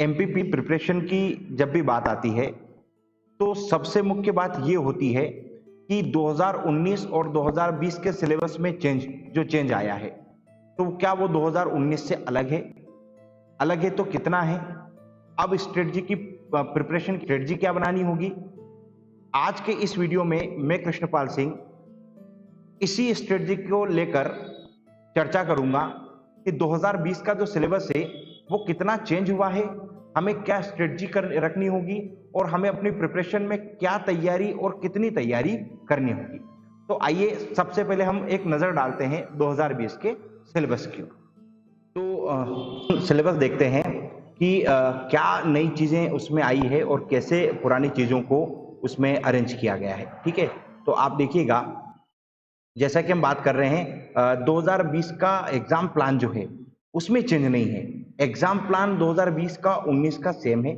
MPP preparation की जब भी बात आती है तो सबसे मुख्य बात ये होती है कि 2019 और 2020 के सिलेबस में चेंज आया है, तो क्या वो 2019 से अलग है तो कितना है। अब स्ट्रेटजी की प्रिपरेशन की स्ट्रेटजी क्या बनानी होगी। आज के इस वीडियो में मैं कृष्णपाल सिंह इसी स्ट्रेटजी को लेकर चर्चा करूंगा कि 2020 का जो सिलेबस है वो कितना चेंज हुआ है, हमें क्या स्ट्रेटजी रखनी होगी और हमें अपनी प्रिपरेशन में क्या तैयारी और कितनी तैयारी करनी होगी। तो आइए सबसे पहले हम एक नजर डालते हैं 2020 के सिलेबस की। तो सिलेबस देखते हैं कि क्या नई चीजें उसमें आई है और कैसे पुरानी चीजों को उसमें अरेंज किया गया है। ठीक है, तो आप देखिएगा जैसा कि हम बात कर रहे हैं 2020 का एग्जाम प्लान जो है उसमें चेंज नहीं है। एग्जाम प्लान 2020 का 19 का सेम है।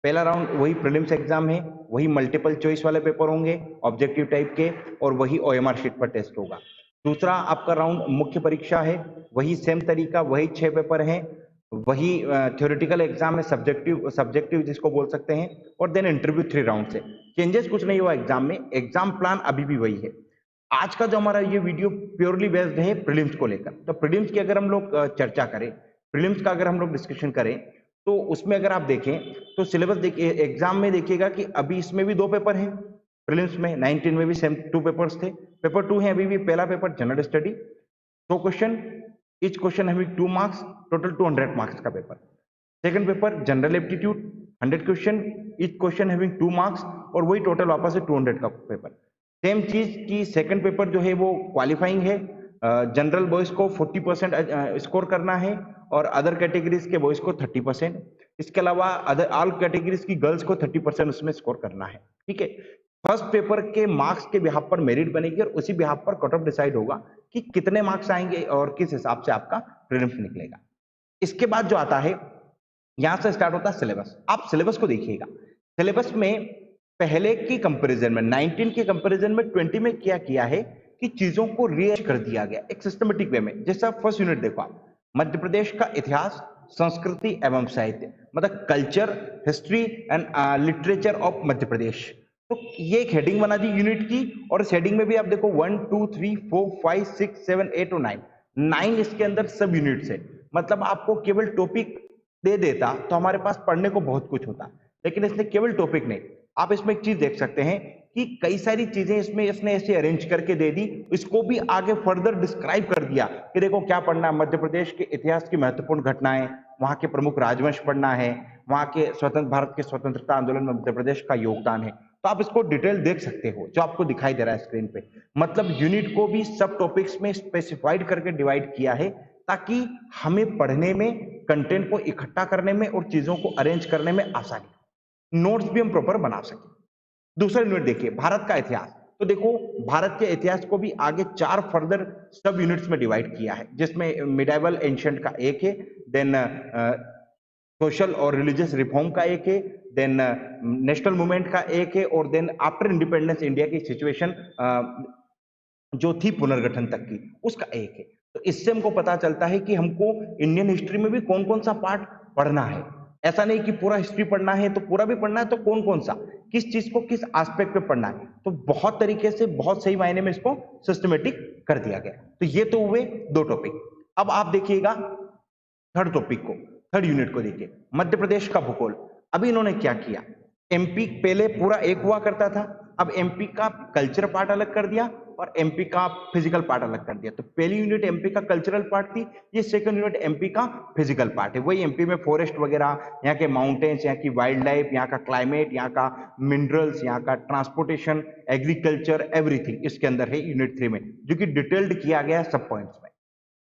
पहला राउंड वही प्रीलिम्स एग्जाम है, वही मल्टीपल चॉइस वाले पेपर होंगे ऑब्जेक्टिव टाइप के, और वही ओएमआर शीट पर टेस्ट होगा। दूसरा आपका राउंड मुख्य परीक्षा है, वही सेम तरीका, वही 6 पेपर हैं, वही थ्योरेटिकल एग्जाम है, सब्जेक्टिव जिसको बोल सकते हैं, और देन इंटरव्यू 3 राउंड से। चेंजेस कुछ नहीं हुआ एग्जाम में, एग्जाम प्लान अभी भी वही है। आज का जो हमारा ये वीडियो प्योरली बेस्ड है प्रीलिम्स को लेकर। तो प्रीलिम्स की अगर हम लोग चर्चा करें, प्रीलिम्स का अगर हम लोग डिस्कशन करें, तो उसमें अगर आप देखें तो सिलेबस देखिए, एग्जाम में देखिएगा कि अभी इसमें भी 2 पेपर हैं, प्रीलिम्स में 19 में भी सेम 2 पेपर्स थे। पेपर 2 है अभी भी। पहला paper general study, 100 question, each question having 2 marks, total 200 marks का पेपर। Second paper general aptitude, 100 question, each question having 2 marks, और वही टोटल वापस से 200 का पेपर। सेम चीज की सेकंड पेपर जो है वो क्वालिफाइंग है। जनरल बॉयज को 40% स्कोर करना है और अदर कैटेगरीज के बॉयज को 30%। इसके अलावा अदर ऑल कैटेगरीज की गर्ल्स को 30% उसमें स्कोर करना है। ठीक है, फर्स्ट पेपर के मार्क्स के बिहाफ पर मेरिट बनेगी और उसी बिहाफ पर कट ऑफ डिसाइड होगा कि कितने मार्क्स आएंगे और किस हिसाब से आपका प्रीलिम्स निकलेगा। इसके बाद जो आता है, यहां से स्टार्ट होता है सिलेबस। आप सिलेबस को देखिएगा, सिलेबस में पहले की कंपैरिजन में 19 के कंपैरिजन में 20 में क्या किया है कि चीजों को रीअरेंज कर दिया गया एक सिस्टमेटिक वे में। जैसा फर्स्ट यूनिट देखो आप, मध्य प्रदेश का इतिहास, संस्कृति एवं साहित्य, मतलब culture, history and literature of Madhya Pradesh. तो ये एक हेडिंग बना दी यूनिट की, और इस हेडिंग में भी आप देखो 1 2 3 4 5 6 7 8 और 9 इसके अंदर सब यूनिट्स है। मतलब आपको केवल टॉपिक दे देता तो हमारे पास पढ़ने को बहुत कुछ होता, लेकिन इसने केवल टॉपिक नहीं। आप इसमें एक चीज देख सकते हैं कि कई सारी चीजें इसमें इसने ऐसे अरेंज करके दे दी, इसको भी आगे फर्दर डिस्क्राइब कर दिया कि देखो क्या पढ़ना है। मध्य प्रदेश के इतिहास की महत्वपूर्ण घटनाएं, वहां के प्रमुख राजवंश पढ़ना है, वहां के स्वतंत्र भारत के स्वतंत्रता आंदोलन में मध्य प्रदेश का योगदान है। तो आप इसको डिटेल देख सकते हो जो आपको दिखाई दे रहा है स्क्रीन पे। मतलब यूनिट को भी सब टॉपिक्स में स्पेसिफाइड करके डिवाइड किया है, ताकि हमें पढ़ने में, कंटेंट को इकट्ठा करने में और चीजों को अरेंज करने में आसानी, नोट्स भी हम प्रॉपर बना सकें। दूसरा यूनिट देखिए, भारत का इतिहास। तो देखो भारत के इतिहास को भी आगे 4 फर्दर सब यूनिट्स में डिवाइड किया है, जिसमें मिडाइवल एंशिएंट का एक है, देन सोशल और रिलीजियस रिफॉर्म का एक है, देन नेशनल मूवमेंट का एक है, और देन आफ्टर इंडिपेंडेंस इंडिया की सिचुएशन जो थी पुनर्गठन तक की, उसका एक है। तो इससे हमको पता चलता है कि हमको इंडियन हिस्ट्री में भी कौन कौन सा पार्ट पढ़ना है। ऐसा नहीं कि पूरा हिस्ट्री पढ़ना है तो पूरा भी पढ़ना है, तो कौन कौन सा, किस चीज को किस एस्पेक्ट पे पढ़ना है। तो बहुत तरीके से, बहुत सही मायने में इसको सिस्टमेटिक कर दिया गया। तो ये तो हुए 2 टॉपिक। अब आप देखिएगा थर्ड टॉपिक को, थर्ड यूनिट को देखिए, मध्य प्रदेश का भूगोल। अभी इन्होंने क्या किया, एमपी पहले पूरा एक हुआ करता था, अब एमपी का कल्चर पार्ट अलग कर दिया और एमपी का फिजिकल पार्ट अलग कर दिया। तो पहली यूनिट एमपी का कल्चरल पार्ट थी, ये सेकंड यूनिट एमपी का फिजिकल पार्ट है। वही एमपी में फॉरेस्ट वगैरह, यहाँ के माउंटेन्स, यहाँ की वाइल्ड लाइफ, यहाँ का क्लाइमेट, यहाँ का मिनरल्स, यहाँ का ट्रांसपोर्टेशन, एग्रीकल्चर, एवरीथिंग इसके अंदर है यूनिट 3 में, जो कि डिटेल्ड किया गया है सब पॉइंट्स में।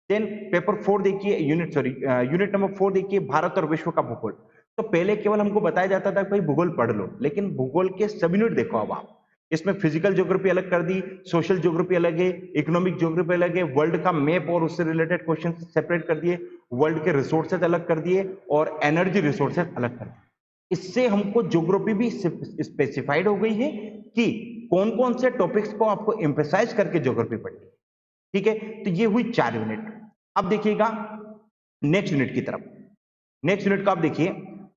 देन पेपर 4 देखिए, यूनिट नंबर 4 देखिए, भारत और विश्व का भूगोल। तो पहले केवल हमको बताया जाता था कि भाई भूगोल पढ़ लो, लेकिन भूगोल के सब यूनिट देखो अब आप। इसमें फिजिकल ज्योग्राफी अलग कर दी, सोशल ज्योग्राफी अलग है, इकोनॉमिक ज्योग्राफी अलग है, वर्ल्ड का मैप और उससे रिलेटेड क्वेश्चन सेपरेट कर दिए, वर्ल्ड के रिसोर्सेज अलग कर दिए, और एनर्जी रिसोर्सेज अलग कर दिए। इससे हमको ज्योग्राफी भी स्पेसिफाइड हो गई है कि कौन कौन से टॉपिक्स को आपको एम्फेसाइज करके ज्योग्राफी पढ़नी। ठीक है, तो ये हुई 4 यूनिट। अब देखिएगा नेक्स्ट यूनिट की तरफ। नेक्स्ट यूनिट का आप देखिए,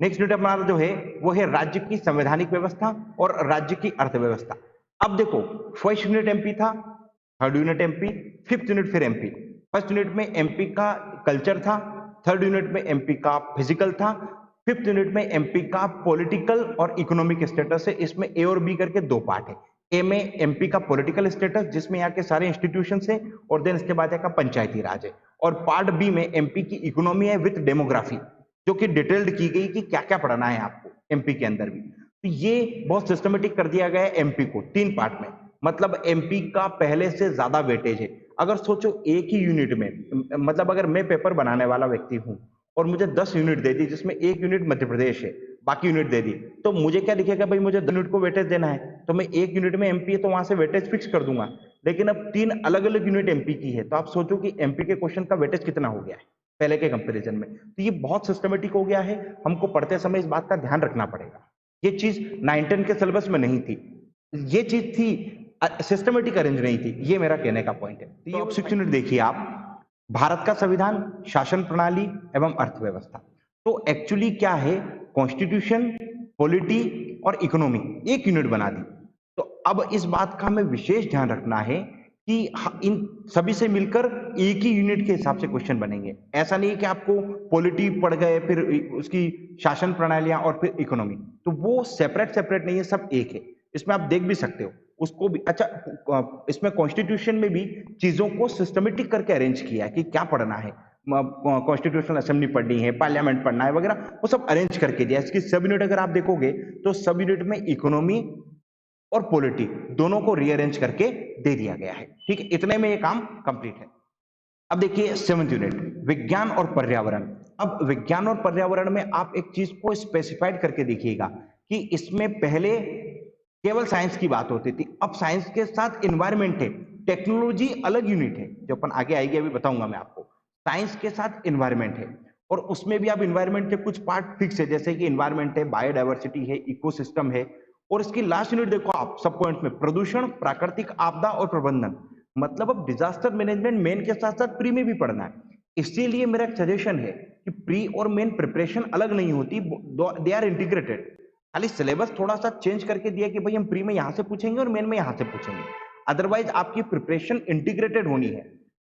नेक्स्ट यूनिट हमारा जो है वो है राज्य की संवैधानिक व्यवस्था और राज्य की अर्थव्यवस्था। अब देखो, फर्स्ट यूनिट एमपी था, third unit MP, fifth unit फिर एमपी। फर्स्ट यूनिट में एमपी का कल्चर था, थर्ड यूनिट में एमपी का फिजिकल था, फिफ्थ यूनिट में एमपी का पॉलिटिकल और इकोनॉमिक स्टेटस है। इसमें ए और बी करके दो पार्ट है। ए में एमपी का पॉलिटिकल स्टेटस जिसमें यहाँ के सारे इंस्टीट्यूशन है, और देन इसके बाद यहाँ का पंचायती राज है। और पार्ट बी में एमपी की इकोनॉमी है विथ डेमोग्राफी, जो कि डिटेल्ड की गई कि क्या क्या पढ़ना है आपको एमपी के अंदर भी। तो ये बहुत सिस्टमेटिक कर दिया गया है एमपी को तीन पार्ट में, मतलब एमपी का पहले से ज्यादा वेटेज है। अगर सोचो एक ही यूनिट में, मतलब अगर मैं पेपर बनाने वाला व्यक्ति हूं और मुझे 10 यूनिट दे दी जिसमें एक यूनिट मध्य प्रदेश है, बाकी यूनिट दे दी, तो मुझे क्या दिखेगा, भाई मुझे 2 यूनिट को वेटेज देना है, तो मैं एक यूनिट में एमपी है तो वहां से वेटेज फिक्स कर दूंगा। लेकिन अब 3 अलग अलग यूनिट एमपी की है, तो आप सोचो कि एमपी के क्वेश्चन का वेटेज कितना हो गया है पहले के कंपेरिजन में। तो ये बहुत सिस्टमेटिक हो गया है, हमको पढ़ते समय इस बात का ध्यान रखना पड़ेगा। ये चीज 9-10 के सिलेबस में नहीं थी, ये चीज थी, सिस्टमेटिक अरेंज नहीं थी, ये मेरा कहने का पॉइंट है। तो अब 6 यूनिट देखिए आप, भारत का संविधान, शासन प्रणाली एवं अर्थव्यवस्था। तो एक्चुअली क्या है, कॉन्स्टिट्यूशन, पॉलिटी और इकोनॉमी एक यूनिट बना दी। तो अब इस बात का हमें विशेष ध्यान रखना है कि इन सभी से मिलकर एक ही यूनिट के हिसाब से क्वेश्चन बनेंगे। ऐसा नहीं है कि आपको पॉलिटी पढ़ गए फिर उसकी शासन प्रणालियां और फिर इकोनॉमी, तो वो सेपरेट सेपरेट नहीं है, सब एक है। इसमें आप देख भी सकते हो उसको भी। अच्छा, इसमें कॉन्स्टिट्यूशन में भी चीजों को सिस्टमेटिक करके अरेंज किया है कि क्या पढ़ना है, कॉन्स्टिट्यूशनल असेंबली पढ़नी है, पार्लियामेंट पढ़ना है वगैरह, वो सब अरेंज करके दिया। इसकी सब यूनिट अगर आप देखोगे तो सब यूनिट में इकोनॉमी और पॉलिटी दोनों को रीअरेंज करके दे दिया गया है। ठीक है, इतने में ये काम कंप्लीट है। अब देखिए 7th यूनिट, विज्ञान और पर्यावरण। अब विज्ञान और पर्यावरण में आप एक चीज को स्पेसिफाइड करके देखिएगा कि इसमें पहले केवल साइंस की बात होती थी, अब साइंस के साथ इन्वायरमेंट है, टेक्नोलॉजी अलग यूनिट है जो अपन आगे आएगी, अभी बताऊंगा मैं आपको। साइंस के साथ इन्वायरमेंट है, और उसमें भी आप इन्वायरमेंट के कुछ पार्ट फिक्स है, जैसे कि इन्वायरमेंट है, बायोडाइवर्सिटी है, इकोसिस्टम है। और इसकी लास्ट यूनिट देखो आप सब पॉइंट में, प्रदूषण, प्राकृतिक आपदा और प्रबंधन। मतलब अब डिजास्टर मैनेजमेंट मेन के साथ साथ प्री में भी पढ़ना है। इसीलिए मेरा एक सजेशन है कि प्री और मेन प्रिपरेशन अलग नहीं होती, दे आर इंटीग्रेटेड। खाली सिलेबस थोड़ा सा चेंज करके दिया कि भाई हम प्री में यहां से पूछेंगे और मेन में यहां से पूछेंगे। अदरवाइज आपकी प्रिपरेशन इंटीग्रेटेड होनी है,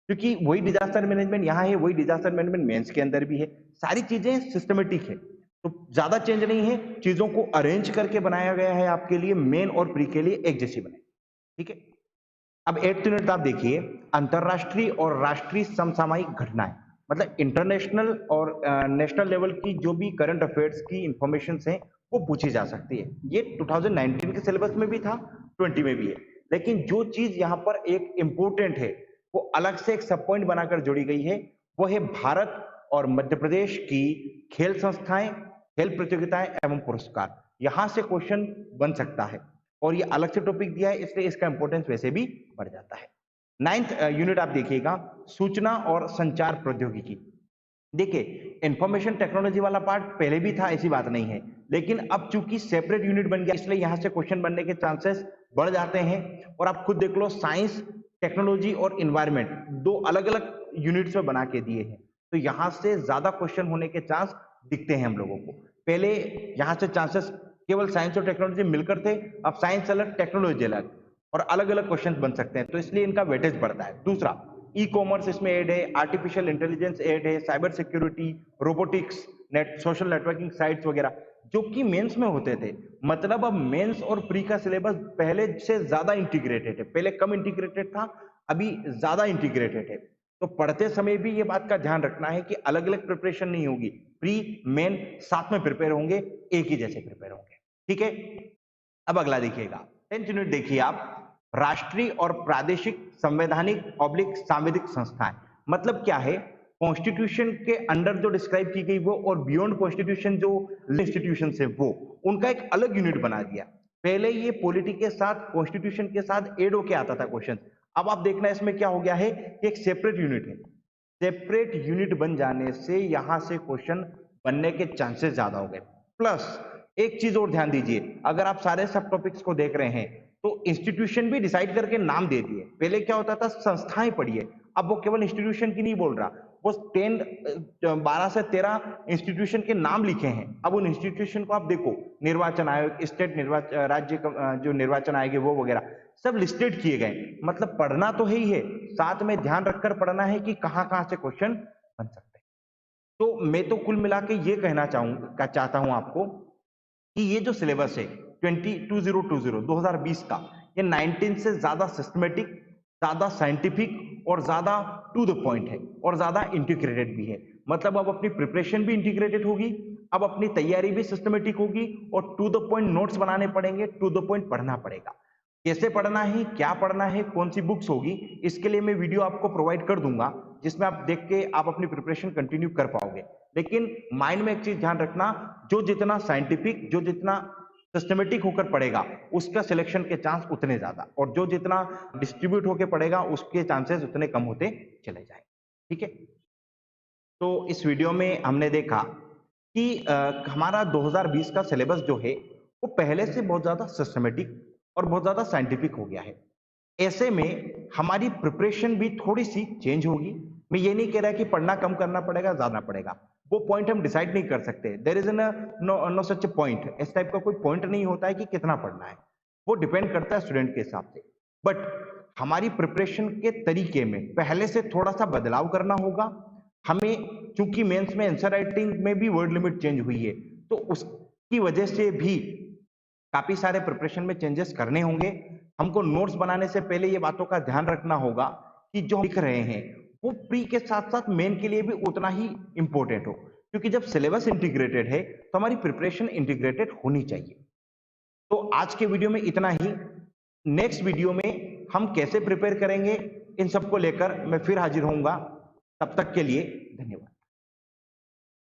क्योंकि वही डिजास्टर मैनेजमेंट यहाँ है, वही डिजास्टर मैनेजमेंट मेंस के अंदर भी है, सारी चीजें सिस्टमेटिक है। तो ज्यादा चेंज नहीं है, चीजों को अरेंज करके बनाया गया है आपके लिए, मेन और प्री के लिए एक जैसी बने। ठीक है, अब 8th यूनिट आप देखिए, अंतरराष्ट्रीय और राष्ट्रीय समसामयिक घटनाएं। मतलब इंटरनेशनल और नेशनल लेवल की जो भी करंट अफेयर्स की इंफॉर्मेशन है वो पूछी जा सकती है। ये 2019 के सिलेबस में भी था, 20 में भी है। लेकिन जो चीज यहाँ पर एक इंपॉर्टेंट है, वो अलग से एक सब पॉइंट बनाकर जोड़ी गई है, वो है भारत और मध्य प्रदेश की खेल संस्थाएं, खेल प्रतियोगिताएं एवं पुरस्कार। यहां से क्वेश्चन बन सकता है, और ये अलग से टॉपिक दिया है, इसलिए इसका इंपॉर्टेंस वैसे भी बढ़ जाता है। 9th यूनिट आप देखिएगा, सूचना और संचार प्रौद्योगिकी। देखिए, इंफॉर्मेशन टेक्नोलॉजी वाला पार्ट पहले भी था, ऐसी बात नहीं है, लेकिन अब चूंकि सेपरेट यूनिट बन गया, इसलिए यहां से क्वेश्चन बनने के चांसेस बढ़ जाते हैं। और आप खुद देख लो, साइंस, टेक्नोलॉजी और इन्वायरमेंट दो अलग अलग यूनिट्स में बना के दिए हैं, तो यहां से ज्यादा क्वेश्चन होने के चांस दिखते हैं हम लोगों को। पहले यहां से चांसेस केवल साइंस और टेक्नोलॉजी मिलकर थे, अब साइंस अलग, टेक्नोलॉजी अलग, और अलग अलग क्वेश्चन बन सकते हैं, तो इसलिए इनका वेटेज बढ़ता है। दूसरा, ई कॉमर्स इसमें ऐड है, आर्टिफिशियल इंटेलिजेंस ऐड है, cyber security, robotics, social networking sites वगैरह, जो कि मेंस में होते थे। मतलब अब मेंस और प्री का सिलेबस पहले से ज्यादा इंटीग्रेटेड है, पहले कम इंटीग्रेटेड था, अभी ज्यादा इंटीग्रेटेड है। तो पढ़ते समय भी ये बात का ध्यान रखना है कि अलग अलग प्रिपरेशन नहीं होगी, प्री मेन साथ में प्रिपेयर होंगे, एक ही जैसे प्रिपेयर होंगे। ठीक है, अब अगला देखिएगा, 10th यूनिट देखिए आप, राष्ट्रीय और प्रादेशिक संवैधानिक ऑब्लिक सांविधिक संस्थाएं। मतलब क्या है, कॉन्स्टिट्यूशन के अंडर जो डिस्क्राइब की गई वो, और बियॉन्ड कॉन्स्टिट्यूशन जो इंस्टीट्यूशन है वो, उनका एक अलग यूनिट बना दिया। पहले ये पॉलिटी के साथ, कॉन्स्टिट्यूशन के साथ एड होके आता था क्वेश्चन, अब आप देखना इसमें क्या हो गया है कि एक सेपरेट यूनिट है। सेपरेट यूनिट बन जाने से यहां से क्वेश्चन बनने के चांसेस ज्यादा हो गए। प्लस एक चीज और ध्यान दीजिए, अगर आप सारे सब टॉपिक्स को देख रहे हैं तो इंस्टीट्यूशन भी डिसाइड करके नाम दे दिए। पहले क्या होता था, संस्थाएं पढ़िए, अब वो केवल इंस्टीट्यूशन की नहीं बोल रहा, वो 12 से 13 इंस्टीट्यूशन के नाम लिखे हैं। अब उन इंस्टीट्यूशन को आप देखो, निर्वाचन आयोग, स्टेट निर्वाचन, राज्य जो निर्वाचन आयोग है वो वगैरह सब लिस्टेड किए गए। मतलब पढ़ना तो है ही है, साथ में ध्यान रखकर पढ़ना है कि कहां कहां से क्वेश्चन बन सकते हैं। तो मैं तो कुल मिला के ये कहना चाहता हूं आपको कि ये जो सिलेबस है 2020 का, ये 19 से ज्यादा सिस्टमेटिक, ज्यादा साइंटिफिक और ज्यादा टू द पॉइंट है और ज्यादा इंटीग्रेटेड भी है। मतलब अब अपनी प्रिपरेशन भी इंटीग्रेटेड होगी, अब अपनी तैयारी भी सिस्टमेटिक होगी और टू द पॉइंट नोट्स बनाने पड़ेंगे, टू द पॉइंट पढ़ना पड़ेगा। कैसे पढ़ना है, क्या पढ़ना है, कौन सी बुक्स होगी, इसके लिए मैं वीडियो आपको प्रोवाइड कर दूंगा, जिसमें आप देख के आप अपनी प्रिपरेशन कंटिन्यू कर पाओगे। लेकिन माइंड में एक चीज ध्यान रखना, जो जितना साइंटिफिक, जो जितना सिस्टमेटिक होकर पढ़ेगा उसका सिलेक्शन के चांस उतने ज्यादा, और जो जितना डिस्ट्रीब्यूट होकर पढ़ेगा उसके चांसेस उतने कम होते चले जाएंगे। ठीक है, तो इस वीडियो में हमने देखा कि हमारा 2020 का सिलेबस जो है वो पहले से बहुत ज्यादा सिस्टमेटिक और बहुत ज्यादा साइंटिफिक हो गया है। ऐसे में हमारी प्रिपरेशन भी थोड़ी सी चेंज होगी। मैं ये नहीं कह रहा कि पढ़ना कम करना पड़ेगा, ज्यादा पड़ेगा, वो पॉइंट हम डिसाइड नहीं कर सकते। There is no such point, इस टाइप का कोई पॉइंट नहीं होता है कि कितना पढ़ना है, वो डिपेंड करता है स्टूडेंट के हिसाब से। बट हमारी प्रिपरेशन के तरीके में पहले से थोड़ा सा बदलाव करना होगा हमें, चूंकि मेंस में आंसर राइटिंग में भी वर्ड लिमिट चेंज हुई है, तो उसकी वजह से भी काफी सारे प्रिपरेशन में चेंजेस करने होंगे। हमको नोट्स बनाने से पहले ये बातों का ध्यान रखना होगा कि जो हम लिख रहे हैं वो प्री के साथ साथ मेन के लिए भी उतना ही इंपॉर्टेंट हो, क्योंकि जब सिलेबस इंटीग्रेटेड है तो हमारी प्रिपरेशन इंटीग्रेटेड होनी चाहिए। तो आज के वीडियो में इतना ही। नेक्स्ट वीडियो में हम कैसे प्रिपेयर करेंगे इन सबको लेकर मैं फिर हाजिर होऊंगा। तब तक के लिए धन्यवाद।